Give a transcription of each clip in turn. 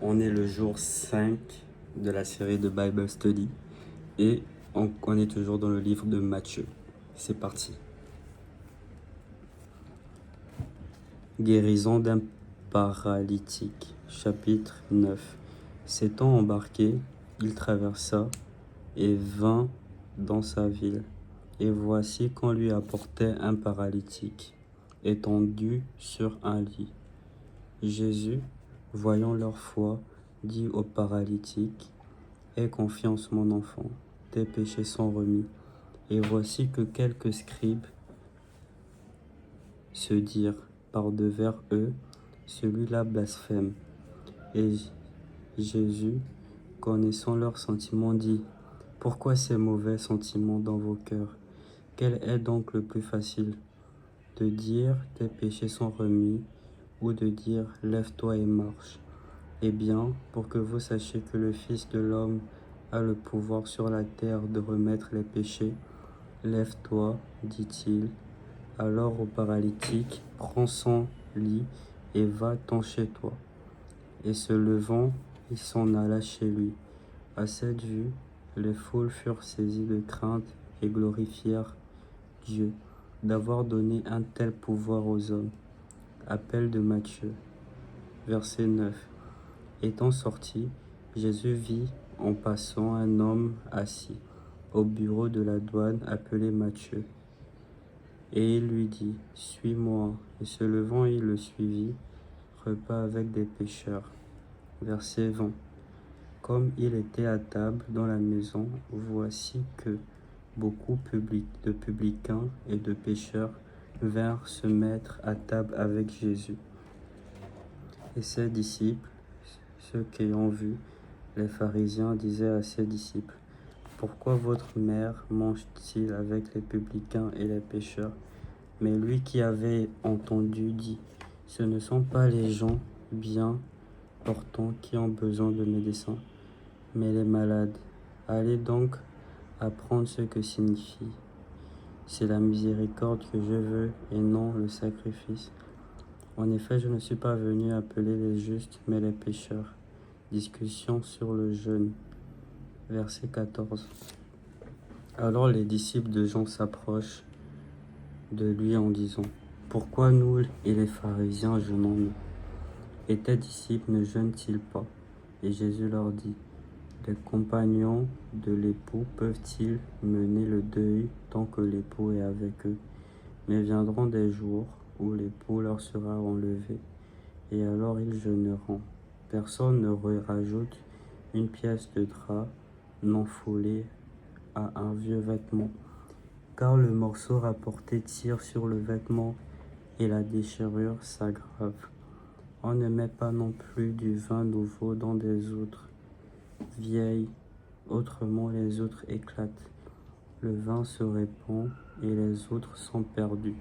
On est le jour 5 de la série de Bible Study et on est toujours dans le livre de Matthieu. C'est parti. Guérison d'un paralytique, chapitre 9. S'étant embarqué, il traversa et vint dans sa ville. Et voici qu'on lui apportait un paralytique, étendu sur un lit. Jésus, voyant leur foi, dit au paralytique, « Aie confiance, mon enfant, tes péchés sont remis. » Et voici que quelques scribes se dirent par devers eux, « Celui-là blasphème. » Et Jésus, connaissant leurs sentiments, dit, « Pourquoi ces mauvais sentiments dans vos cœurs? Quel est donc le plus facile, de dire, tes péchés sont remis, ou de dire, lève-toi et marche? Eh bien, pour que vous sachiez que le Fils de l'homme a le pouvoir sur la terre de remettre les péchés, lève-toi, dit-il alors au paralytique, prends son lit et va-t'en chez toi. Et se levant, il s'en alla chez lui. À cette vue, les foules furent saisies de crainte et glorifièrent Dieu d'avoir donné un tel pouvoir aux hommes. Appel de Matthieu, verset 9. Étant sorti, Jésus vit en passant un homme assis au bureau de la douane appelé Matthieu. Et il lui dit, « Suis-moi. » Et se levant, il le suivit, repas avec des pécheurs. Verset 20. Comme il était à table dans la maison, voici que beaucoup de publicains et de pécheurs vinrent se mettre à table avec Jésus. Et ses disciples, ceux qu'ayant vu, les pharisiens disaient à ses disciples, « Pourquoi votre mère mange-t-il avec les publicains et les pécheurs ?» Mais lui qui avait entendu dit, « Ce ne sont pas les gens bien portants qui ont besoin de médecins, mais les malades. Allez donc apprendre ce que signifie. C'est la miséricorde que je veux et non le sacrifice. En effet, je ne suis pas venu appeler les justes, mais les pécheurs. » Discussion sur le jeûne. Verset 14. Alors les disciples de Jean s'approchent de lui en disant, « Pourquoi nous et les pharisiens jeûnons-nous, et tes disciples ne jeûnent-ils pas ?» Et Jésus leur dit, « Les compagnons de l'époux peuvent-ils mener le deuil tant que l'époux est avec eux? Mais viendront des jours où l'époux leur sera enlevé, et alors ils jeûneront. Personne ne rajoute une pièce de drap non foulée à un vieux vêtement, car le morceau rapporté tire sur le vêtement et la déchirure s'aggrave. On ne met pas non plus du vin nouveau dans des outres vieilles, autrement les outres éclatent, le vin se répand et les outres sont perdues.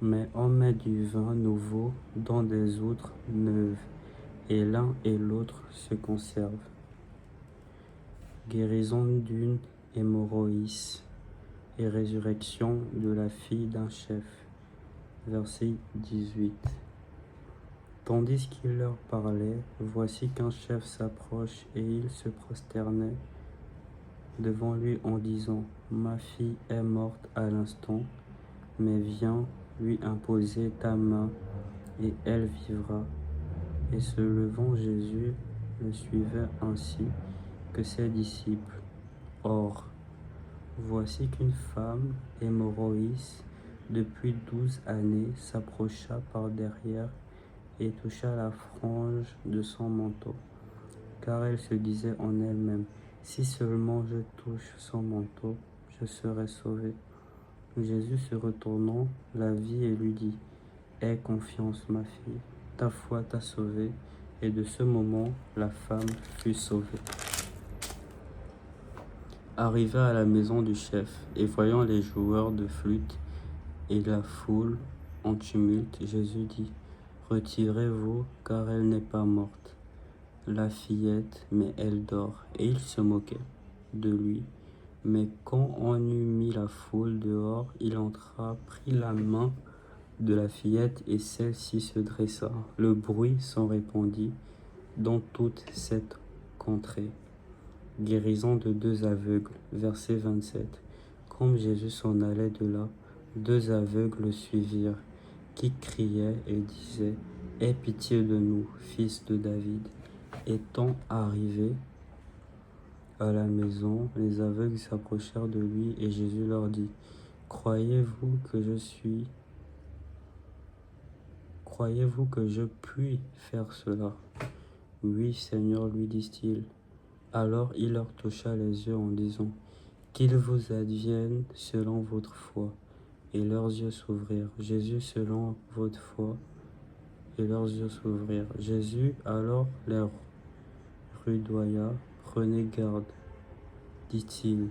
Mais on met du vin nouveau dans des outres neuves, et l'un et l'autre se conservent. » Guérison d'une hémorroïde et résurrection de la fille d'un chef. Verset 18. Tandis qu'il leur parlait, voici qu'un chef s'approche et il se prosternait devant lui en disant, « Ma fille est morte à l'instant, mais viens lui imposer ta main et elle vivra. » Et se levant, Jésus le suivait ainsi que ses disciples. Or, voici qu'une femme hémorroïde depuis 12 années s'approcha par derrière et toucha la frange de son manteau, car elle se disait en elle-même, « Si seulement je touche son manteau, je serai sauvée. » Jésus se retournant la vit et lui dit, « Aie confiance, ma fille, ta foi t'a sauvée. » Et de ce moment, la femme fut sauvée. Arrivé à la maison du chef, et voyant les joueurs de flûte et la foule en tumulte, Jésus dit, « Retirez-vous, car elle n'est pas morte, la fillette, mais elle dort. » Et il se moquait de lui. Mais quand on eut mis la foule dehors, il entra, prit la main de la fillette, et celle-ci se dressa. Le bruit s'en répandit dans toute cette contrée. Guérison de 2 aveugles. Verset 27. Comme Jésus s'en allait de là, 2 aveugles le suivirent, qui criaient et disaient: Aie pitié de nous, fils de David. Étant arrivés à la maison, les aveugles s'approchèrent de lui et Jésus leur dit: Croyez-vous que je puis faire cela? Oui, Seigneur, lui disent-ils. Alors il leur toucha les yeux en disant: Qu'il vous advienne selon votre foi. Et leurs yeux s'ouvrirent. Jésus, selon votre foi. Et leurs yeux s'ouvrirent. Jésus alors les rudoya: Prenez garde, dit-il,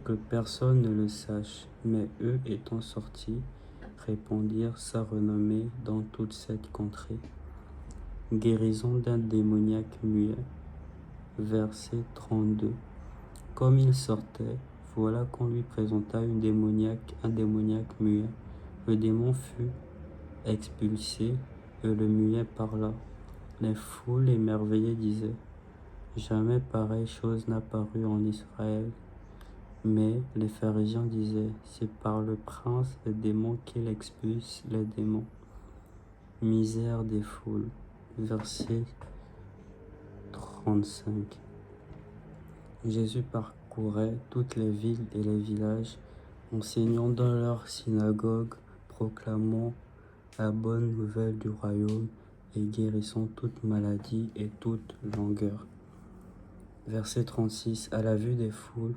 que personne ne le sache. Mais eux étant sortis, répandirent sa renommée dans toute cette contrée. Guérison d'un démoniaque muet. Verset 32. Comme il sortait, voilà qu'on lui présenta un démoniaque muet. Le démon fut expulsé et le muet parla. Les foules émerveillées disaient: Jamais pareille chose n'a paru en Israël. Mais les pharisiens disaient: C'est par le prince des démons qu'il expulse les démons. Misère des foules. Verset 35. Jésus parcourait toutes les villes et les villages, enseignant dans leurs synagogues, proclamant la bonne nouvelle du royaume et guérissant toute maladie et toute langueur. Verset 36. À la vue des foules,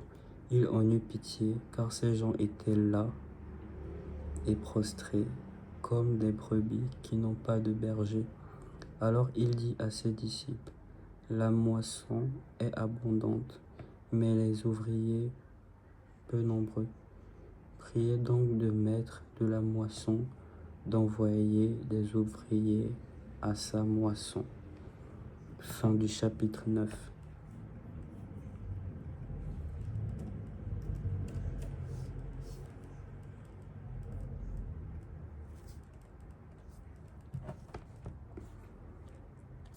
il en eut pitié, car ces gens étaient là et prostrés, comme des brebis qui n'ont pas de berger. Alors il dit à ses disciples: La moisson est abondante, mais les ouvriers peu nombreux. Priez donc de maître de la moisson d'envoyer des ouvriers à sa moisson. Fin du chapitre 9.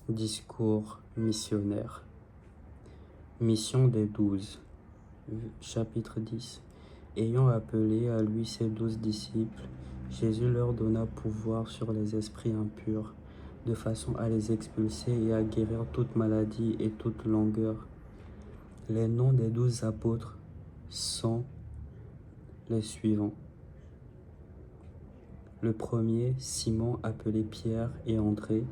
Discours missionnaire. Mission des 12. Chapitre 10. Ayant appelé à lui ses 12 disciples, Jésus leur donna pouvoir sur les esprits impurs, de façon à les expulser et à guérir toute maladie et toute langueur. Les noms des 12 apôtres sont les suivants. Le premier, Simon, appelé Pierre, et André,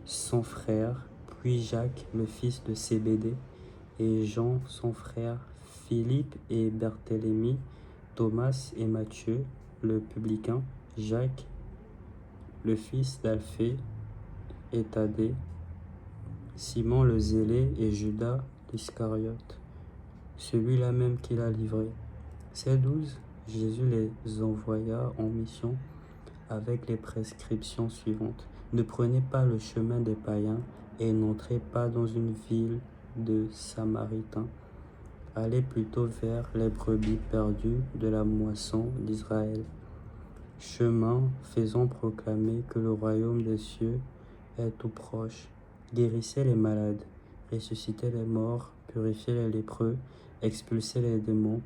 son frère, puis Jacques, le fils de Zébédée, et Jean, son frère, Philippe et Barthélemy, Thomas et Matthieu, le publicain, Jacques, le fils d'Alphée et Thaddée, Simon le zélé et Judas l'Iscariote, celui-là même qui l'a livré. Ces 12, Jésus les envoya en mission avec les prescriptions suivantes. Ne prenez pas le chemin des païens et n'entrez pas dans une ville de Samaritains. Allez plutôt vers les brebis perdues de la moisson d'Israël. Chemin faisant proclamer que le royaume des cieux est tout proche. Guérissez les malades, ressuscitez les morts, purifiez les lépreux, expulsez les démons.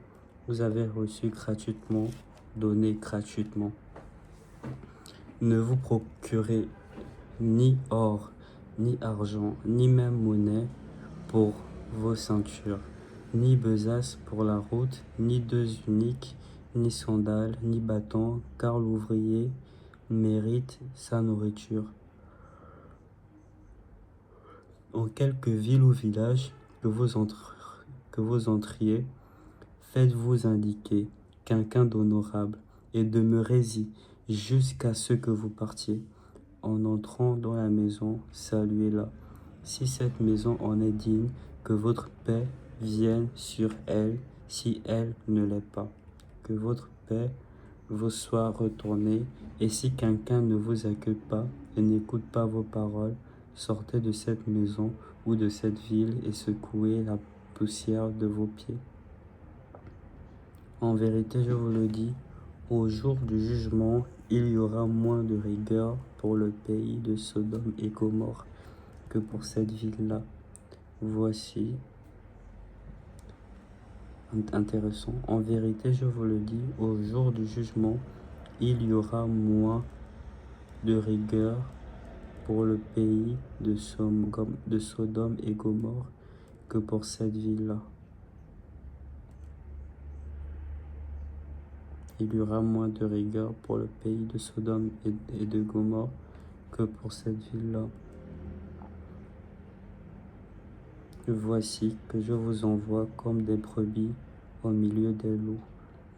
Vous avez reçu gratuitement, donnez gratuitement. Ne vous procurez ni or, ni argent, ni même monnaie pour vos ceintures, ni besace pour la route, ni 2 uniques, ni sandales, ni bâtons, car l'ouvrier mérite sa nourriture. En quelque ville ou village que vous entriez, faites-vous indiquer quelqu'un d'honorable et demeurez-y jusqu'à ce que vous partiez. En entrant dans la maison, saluez-la. Si cette maison en est digne, que votre paix vienne sur elle, si elle ne l'est pas, que votre paix vous soit retournée, et si quelqu'un ne vous accueille pas et n'écoute pas vos paroles, sortez de cette maison ou de cette ville et secouez la poussière de vos pieds. En vérité, je vous le dis, Au jour du jugement, il y aura moins de rigueur pour le pays de Sodome et Gomorrhe que pour cette ville-là. Voici, intéressant, en vérité, je vous le dis, au jour du jugement, il y aura moins de rigueur pour le pays de Sodome et Gomorrhe que pour cette ville-là. Il y aura moins de rigueur pour le pays de Sodome et de Gomorrhe que pour cette ville-là. Voici que je vous envoie comme des brebis au milieu des loups.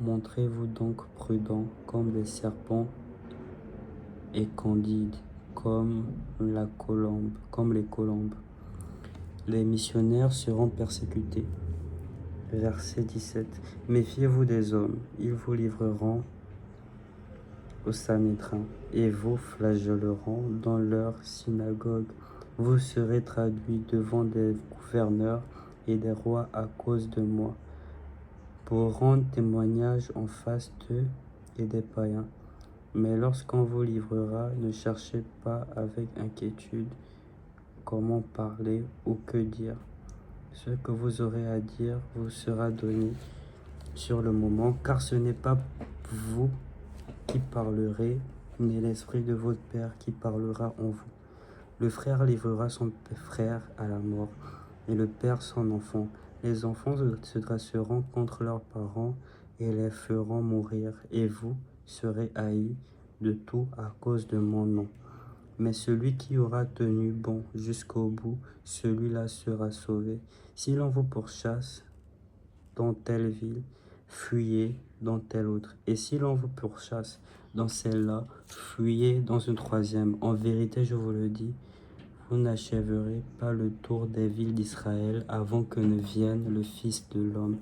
Montrez-vous donc prudents comme des serpents et candides comme les colombes. Les missionnaires seront persécutés. Verset 17. Méfiez-vous des hommes, ils vous livreront au Sanhédrin et vous flagelleront dans leur synagogue. Vous serez traduits devant des gouverneurs et des rois à cause de moi, pour rendre témoignage en face d'eux et des païens. Mais lorsqu'on vous livrera, ne cherchez pas avec inquiétude comment parler ou que dire. Ce que vous aurez à dire vous sera donné sur le moment, car ce n'est pas vous qui parlerez, mais l'Esprit de votre Père qui parlera en vous. Le frère livrera son frère à la mort, et le père son enfant. Les enfants se dresseront contre leurs parents et les feront mourir, et vous serez haïs de tout à cause de mon nom. Mais celui qui aura tenu bon jusqu'au bout, celui-là sera sauvé. Si l'on vous pourchasse dans telle ville, fuyez dans telle autre. Et si l'on vous pourchasse dans celle-là, fuyez dans une troisième. En vérité, je vous le dis, vous n'achèverez pas le tour des villes d'Israël avant que ne vienne le Fils de l'homme.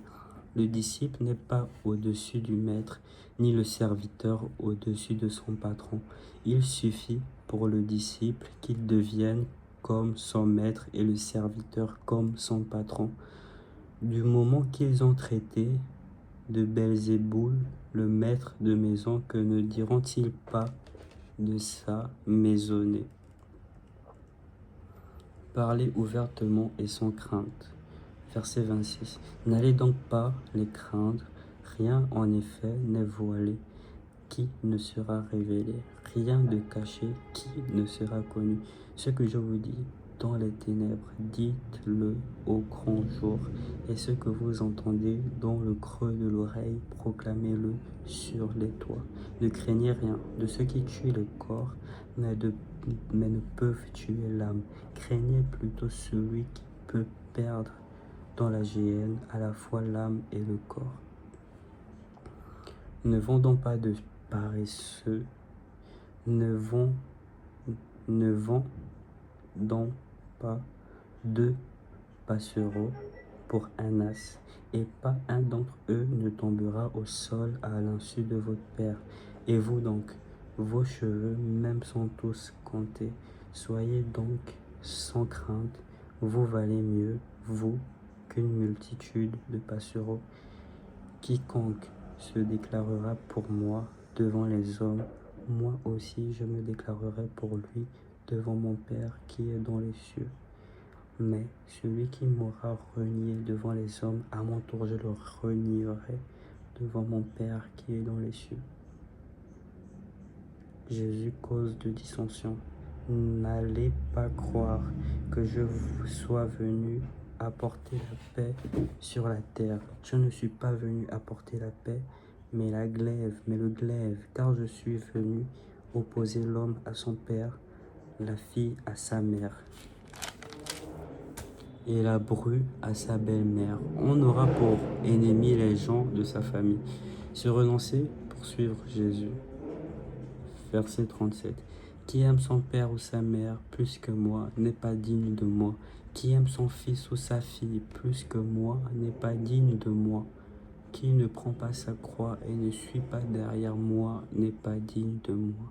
Le disciple n'est pas au-dessus du maître, ni le serviteur au-dessus de son patron. Il suffit pour le disciple qu'il devienne comme son maître et le serviteur comme son patron. Du moment qu'ils ont traité de Belzéboul, le maître de maison, que ne diront-ils pas de sa maisonnée? Parlez ouvertement et sans crainte. Verset 26. N'allez donc pas les craindre, rien en effet n'est voilé qui ne sera révélé, rien de caché qui ne sera connu. Ce que je vous dis dans les ténèbres, dites-le au grand jour, et ce que vous entendez dans le creux de l'oreille, proclamez-le sur les toits. Ne craignez rien de ceux qui tuent le corps, mais ne peuvent tuer l'âme. Craignez plutôt celui qui peut perdre dans la géhenne à la fois l'âme et le corps. Ne vendons pas de paresseux, ne vendons pas deux passereaux pour un as, et pas un d'entre eux ne tombera au sol à l'insu de votre Père. Et vous donc, vos cheveux même sont tous comptés. Soyez donc sans crainte, vous valez mieux, vous, qu'une multitude de passereaux. Quiconque se déclarera pour moi devant les hommes, moi aussi je me déclarerai pour lui devant mon Père qui est dans les cieux. Mais celui qui m'aura renié devant les hommes, à mon tour je le renierai devant mon Père qui est dans les cieux. Jésus, cause de dissension. N'allez pas croire que je sois venu apporter la paix sur la terre. Je ne suis pas venu apporter la paix, mais le glaive, car je suis venu opposer l'homme à son père, la fille à sa mère, et la bru à sa belle-mère. On aura pour ennemis les gens de sa famille. Se renoncer pour suivre Jésus. Verset 37. Qui aime son père ou sa mère plus que moi n'est pas digne de moi. Qui aime son fils ou sa fille plus que moi n'est pas digne de moi. Qui ne prend pas sa croix et ne suit pas derrière moi n'est pas digne de moi.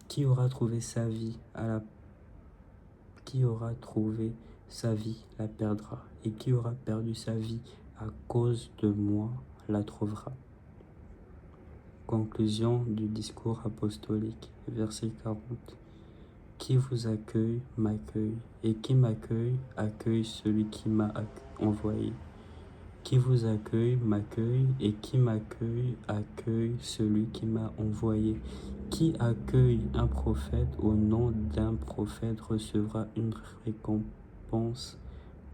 Qui aura trouvé sa vie la perdra, et qui aura perdu sa vie à cause de moi la trouvera. Conclusion du discours apostolique, verset 40. Qui vous accueille m'accueille, et qui m'accueille accueille celui qui m'a envoyé. Qui vous accueille m'accueille, et qui m'accueille accueille celui qui m'a envoyé. Qui accueille un prophète au nom d'un prophète recevra une récompense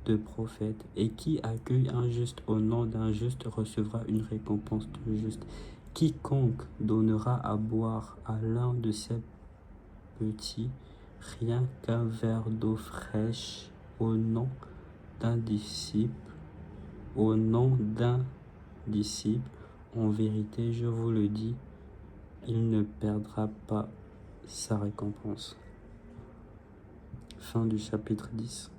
de prophète, et qui accueille un juste au nom d'un juste recevra une récompense de juste. Quiconque donnera à boire à l'un de ces petits rien qu'un verre d'eau fraîche au nom d'un disciple, en vérité, je vous le dis, il ne perdra pas sa récompense. Fin du chapitre 10.